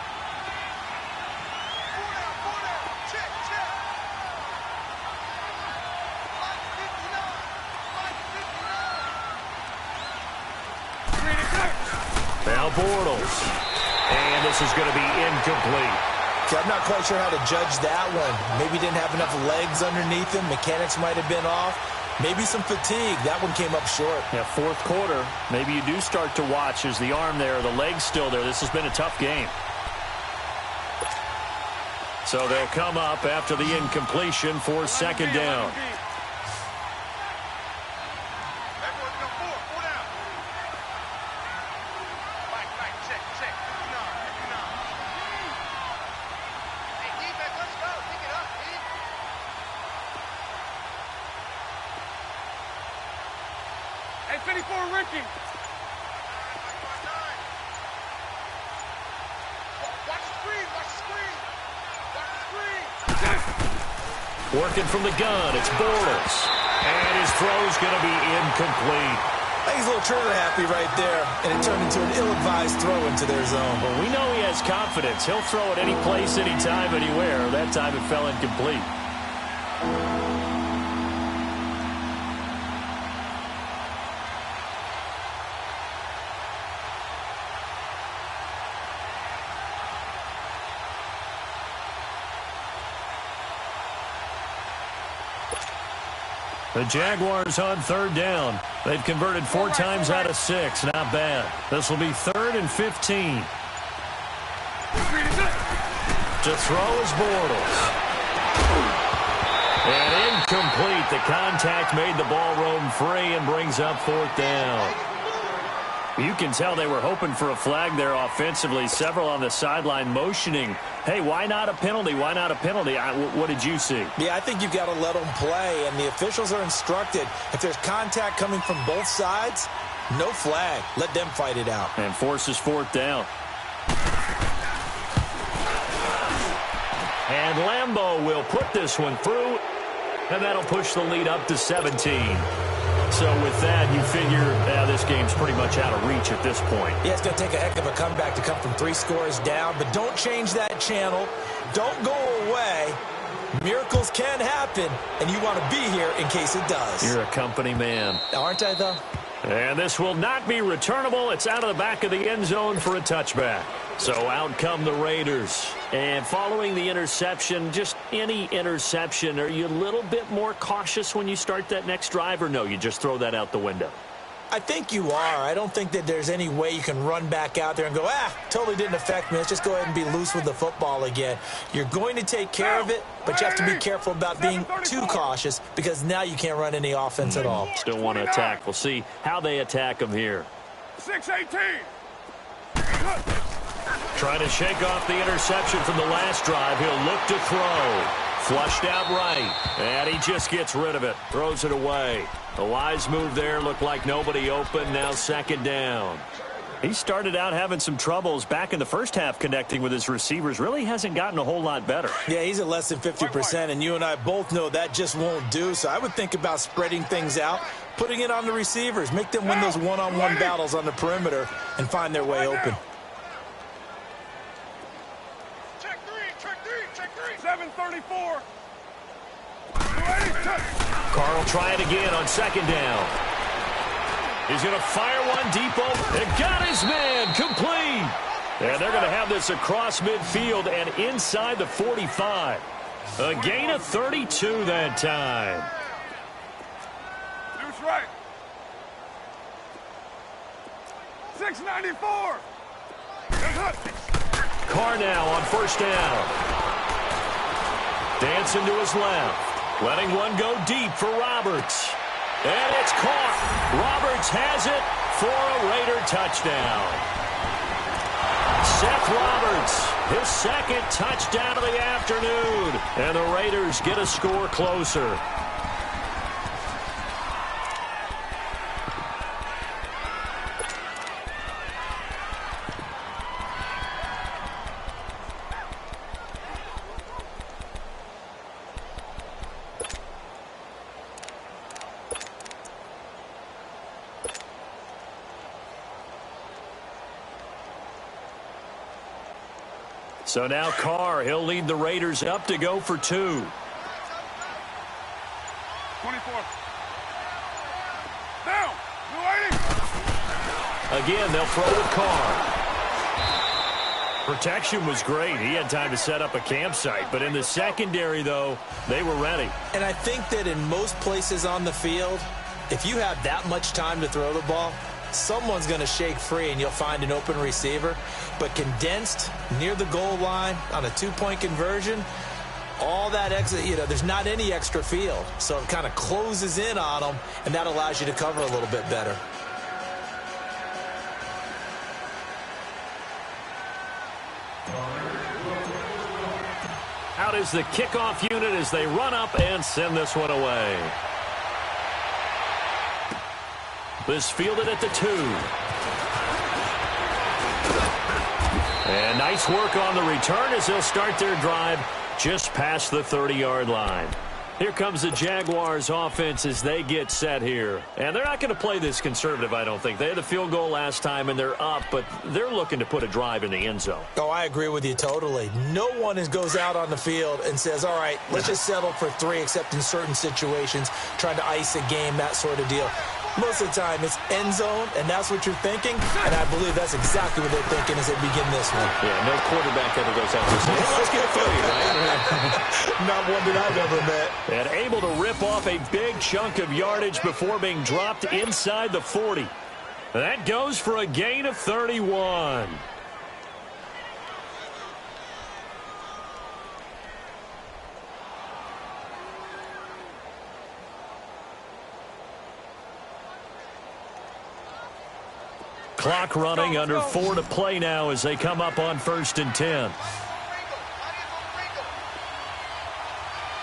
Now Bortles. And this is going to be incomplete. Okay, I'm not quite sure how to judge that one. Maybe didn't have enough legs underneath him. Mechanics might have been off. Maybe some fatigue. That one came up short. Yeah, fourth quarter, maybe you do start to watch. Is the arm there, the leg's still there? This has been a tough game. So they'll come up after the incompletion for second down. Hey, 54, Ricky. Watch the screen, watch the screen. Watch the screen. Working from the gun, it's Bortles. And his throw's going to be incomplete. I think he's a little trigger happy right there, and it turned into an ill-advised throw into their zone. Well, we know he has confidence. He'll throw it any place, anytime, anywhere. That time it fell incomplete. The Jaguars on third down. They've converted 4 times out of 6. Not bad. This will be 3rd and 15. To throw is Bortles. And incomplete. The contact made the ball roam free and brings up 4th down. You can tell they were hoping for a flag there offensively. Several on the sideline motioning, hey, why not a penalty? Why not a penalty? What did you see? Yeah, I think you've got to let them play, and the officials are instructed. If there's contact coming from both sides, no flag. Let them fight it out. And forces 4th down. And Lambeau will put this one through, and that'll push the lead up to 17. So with that, you figure this game's pretty much out of reach at this point. Yeah, it's going to take a heck of a comeback to come from 3 scores down, but don't change that channel. Don't go away. Miracles can happen, and you want to be here in case it does. You're a company man. Aren't I, though? And this will not be returnable. It's out of the back of the end zone for a touchback. So out come the Raiders. And following the interception, just any interception, are you a little bit more cautious when you start that next drive, or no, you just throw that out the window? I think you are. I don't think that there's any way you can run back out there and go, totally didn't affect me. Let's just go ahead and be loose with the football again. You're going to take care of it, but you have to be careful about being too cautious because now you can't run any offense at all. Still want to attack. We'll see how they attack them here. 6-18. Trying to shake off the interception from the last drive. He'll look to throw. Flushed out right. And he just gets rid of it. Throws it away. The wise move there. Looked like nobody open. Now 2nd down. He started out having some troubles back in the first half connecting with his receivers. Really hasn't gotten a whole lot better. Yeah, he's at less than 50%, and you and I both know that just won't do. So I would think about spreading things out, putting it on the receivers, make them win those one-on-one battles on the perimeter and find their way open. Check three. 7-34. Carl trying again on 2nd down. He's going to fire one deep open. It got his man complete. And they're going to have this across midfield and inside the 45. A gain of 32 that time. Deuce right. 694. Carr now on 1st down. Dancing to his left. Letting one go deep for Roberts. And it's caught. Roberts has it for a Raider touchdown. Seth Roberts, his 2nd touchdown of the afternoon. And the Raiders get a score closer. So now Carr, he'll lead the Raiders up to go for 2. 24. Down. Again, they'll throw with Carr. Protection was great. He had time to set up a campsite. But in the secondary, though, they were ready. And I think that in most places on the field, if you have that much time to throw the ball, someone's going to shake free and you'll find an open receiver. But condensed near the goal line on a two-point conversion, all that extra, there's not any extra field. So it kind of closes in on them, and that allows you to cover a little bit better. Out is the kickoff unit as they run up and send this one away. This fielded at the 2. And nice work on the return as they'll start their drive just past the 30-yard line. Here comes the Jaguars offense as they get set here. And they're not going to play this conservative, I don't think. They had a field goal last time, and they're up, but they're looking to put a drive in the end zone. Oh, I agree with you totally. No one goes out on the field and says, all right, let's just settle for 3, except in certain situations, trying to ice a game, that sort of deal. Most of the time, it's end zone, and that's what you're thinking, and I believe that's exactly what they're thinking as they begin this one. Yeah, no quarterback ever goes out and says, hey, let's get 30, right? Not one that I've ever met. And able to rip off a big chunk of yardage before being dropped inside the 40. That goes for a gain of 31. Clock running, under 4 to play now as they come up on 1st and 10.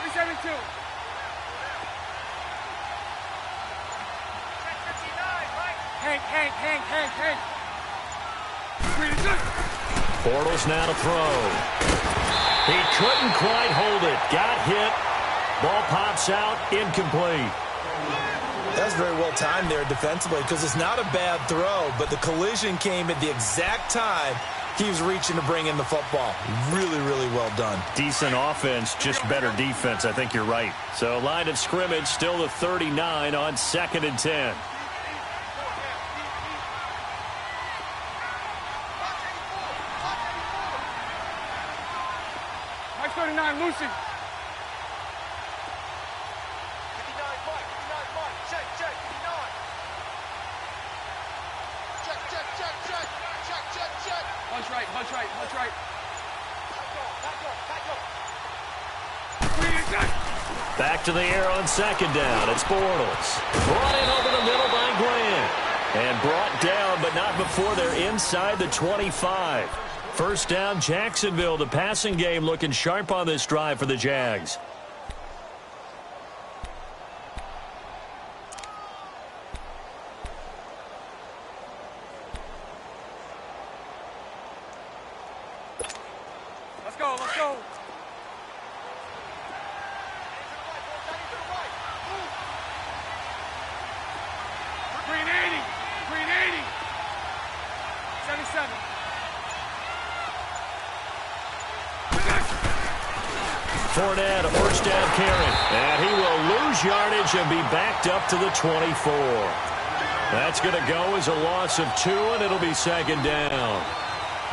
372. Hank. Bortles now to throw. He couldn't quite hold it. Got hit. Ball pops out, incomplete. That was very well timed there defensively because it's not a bad throw, but the collision came at the exact time he was reaching to bring in the football. Really, really well done. Decent offense, just better defense. I think you're right. So line of scrimmage still the 39 on 2nd and 10. Mike 39, Lucy. Bunch right. Back to the air on 2nd down. It's Bortles. Brought in over the middle by Grant. And brought down, but not before they're inside the 25. First down, Jacksonville. The passing game looking sharp on this drive for the Jags. Let's go. Green 80. 77. Fournette, a first down carry. And he will lose yardage and be backed up to the 24. That's going to go as a loss of 2, and it'll be 2nd down.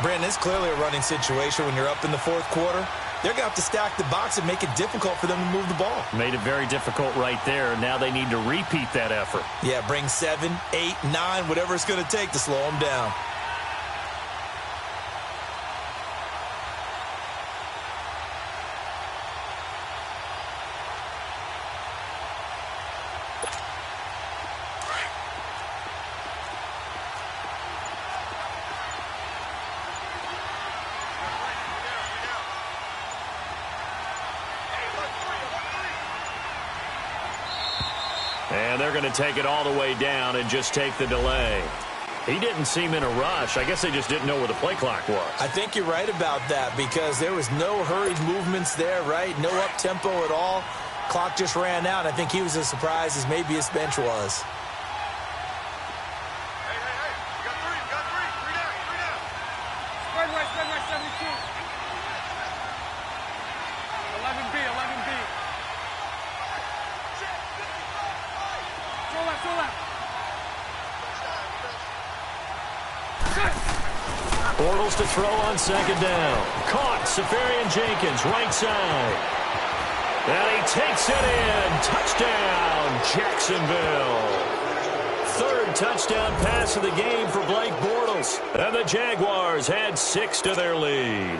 Brandon, it's clearly a running situation when you're up in the 4th quarter. They're going to have to stack the box and make it difficult for them to move the ball. Made it very difficult right there. Now they need to repeat that effort. Yeah, bring 7, 8, 9, whatever it's going to take to slow them down. And they're going to take it all the way down and just take the delay. He didn't seem in a rush. I guess they just didn't know where the play clock was. I think you're right about that because there was no hurried movements there, right? No up-tempo at all. Clock just ran out. I think he was as surprised as maybe his bench was. Spread right, 72. 11B. Go left. Bortles to throw on second down. Caught. Safarian Jenkins, right side. And he takes it in. Touchdown, Jacksonville. Third touchdown pass of the game for Blake Bortles. And the Jaguars had 6 to their lead.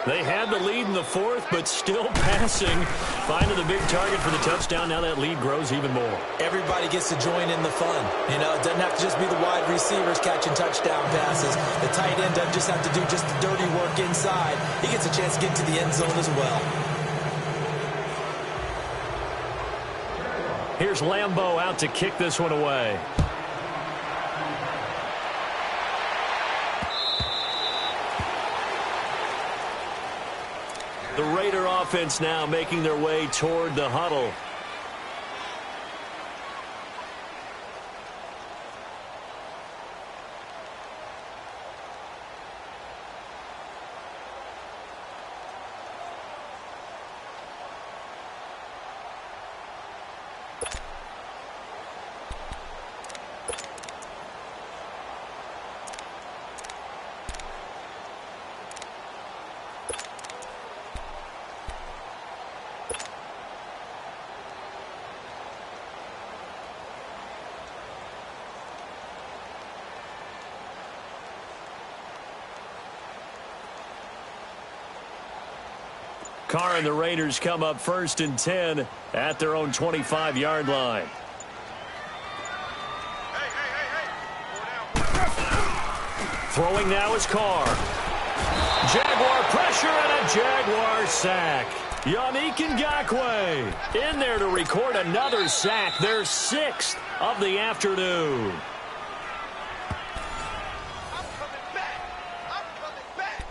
They had the lead in the fourth, but still passing. Finding the big target for the touchdown. Now that lead grows even more. Everybody gets to join in the fun. You know, it doesn't have to just be the wide receivers catching touchdown passes. The tight end doesn't just have to do just the dirty work inside. He gets a chance to get to the end zone as well. Here's Lambeau out to kick this one away. The Raider offense now making their way toward the huddle. Carr and the Raiders come up 1st and 10 at their own 25-yard line. Throwing now is Carr. Jaguar pressure and a Jaguar sack. Yannick Ngakoue in there to record another sack. Their 6th of the afternoon.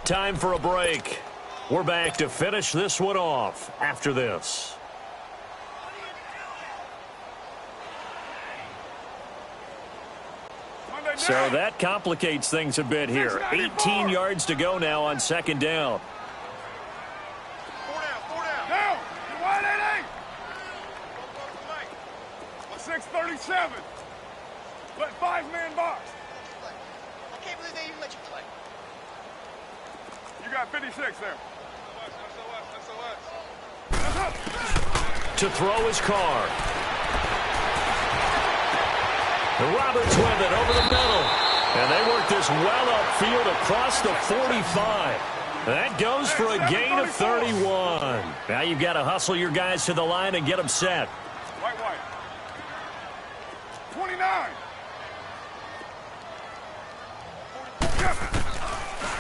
Time for a break. We're back to finish this one off after this. So that complicates things a bit here. 18 yards to go now on second down. 4 down. Down. You're wide 6:37. Let 5-man box. I can't believe they even let you play. You got 56 there. To throw his Carr. Roberts with it over the middle. And they work this well upfield across the 45. That goes for a gain of 31. Now you've got to hustle your guys to the line and get them set. White. 29.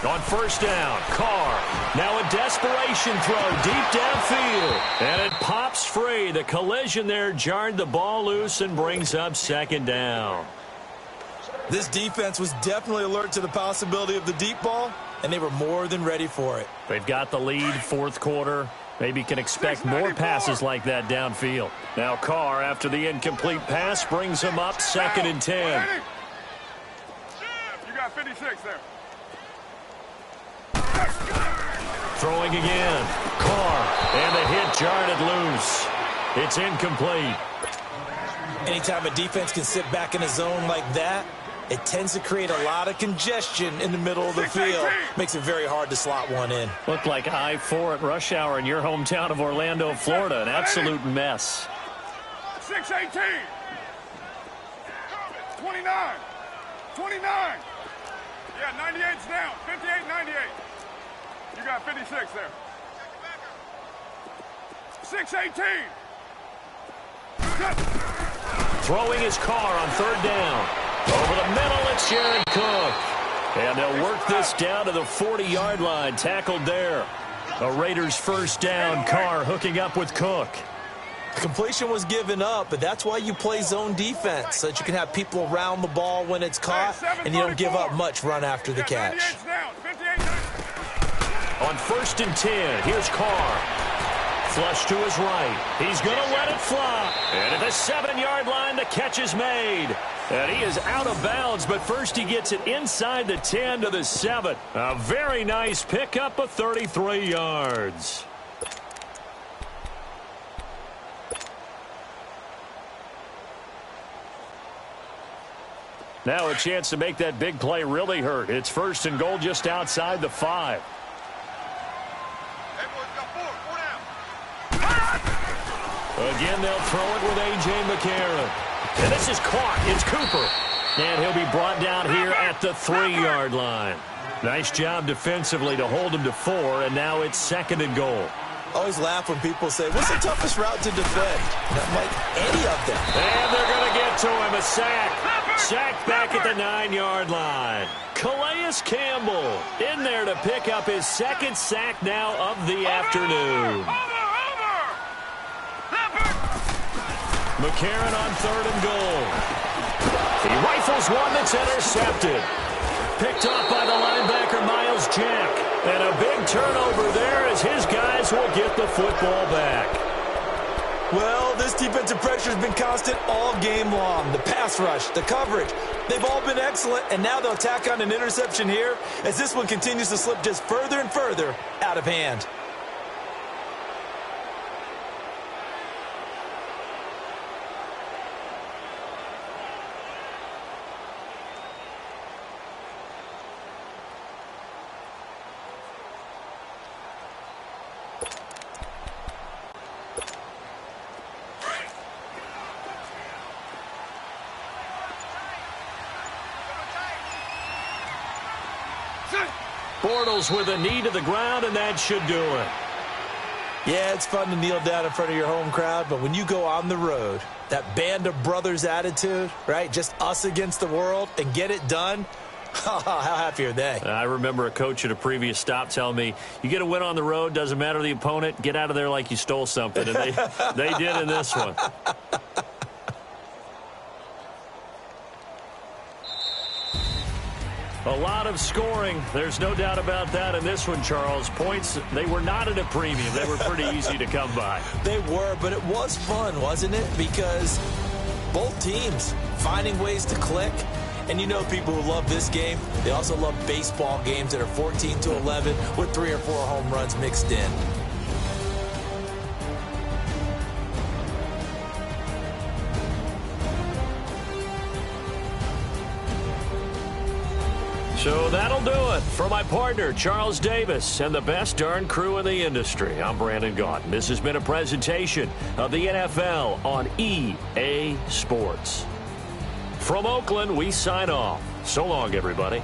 On first down, Carr. Now a desperation throw deep downfield. And it pops free. The collision there jarred the ball loose and brings up second down. This defense was definitely alert to the possibility of the deep ball, and they were more than ready for it. They've got the lead, fourth quarter. Maybe can expect more passes like that downfield. Now Carr, after the incomplete pass, brings him up 2nd and 10. You got 56 there. Throwing again. Carr. And the hit jarred it loose. It's incomplete. Anytime a defense can sit back in a zone like that, it tends to create a lot of congestion in the middle of the field. Makes it very hard to slot one in. Looked like I-4 at rush hour in your hometown of Orlando, Florida. An absolute mess. 6:18. 29. 29. Yeah, 98's down. 58, 98. You got 56 there. 6:18. Throwing his Carr on third down. Over the middle, it's Jared Cook. And they'll work this down to the 40-yard line. Tackled there. A Raiders first down. Carr hooking up with Cook. Completion was given up, but that's why you play zone defense, so that you can have people around the ball when it's caught, and you don't give up much run after the catch. On 1st and 10, here's Carr. Flush to his right. He's going to let it fly. And at the 7-yard line, the catch is made. And he is out of bounds, but first he gets it inside the 10 to the 7. A very nice pickup of 33 yards. Now a chance to make that big play really hurt. It's 1st and goal just outside the 5. Hey, boys, got four down. Again, they'll throw it with A.J. McCarron. And this is caught. It's Cooper. And he'll be brought down here at the 3-yard line. Nice job defensively to hold him to 4, and now it's 2nd and goal. I always laugh when people say, what's the toughest route to defend? Not like any of them. And they're going to get to him. A sack. Sack back at the 9-yard line. Calais Campbell in there to pick up his 2nd sack now of the afternoon. McCarron on 3rd and goal. He rifles one that's intercepted. Picked off by the linebacker, Miles Jack. And a big turnover there as his guys will get the football back. Well, this defensive pressure has been constant all game long. The pass rush, the coverage, they've all been excellent, and now they'll tack on an interception here as this one continues to slip just further and further out of hand. Bortles with a knee to the ground, and that should do it. Yeah, it's fun to kneel down in front of your home crowd, but when you go on the road, that band of brothers attitude, right, just us against the world, and get it done, how happy are they? I remember a coach at a previous stop telling me, you get a win on the road, doesn't matter the opponent, get out of there like you stole something, and they did in this one. A lot of scoring. There's no doubt about that in this one, Charles. Points, they were not at a premium. They were pretty easy to come by. They were, but it was fun, wasn't it? Because both teams finding ways to click. And you know people who love this game, they also love baseball games that are 14-11 with 3 or 4 home runs mixed in. So that'll do it. For my partner, Charles Davis, and the best darn crew in the industry, I'm Brandon Gaudin. This has been a presentation of the NFL on EA Sports. From Oakland, we sign off. So long, everybody.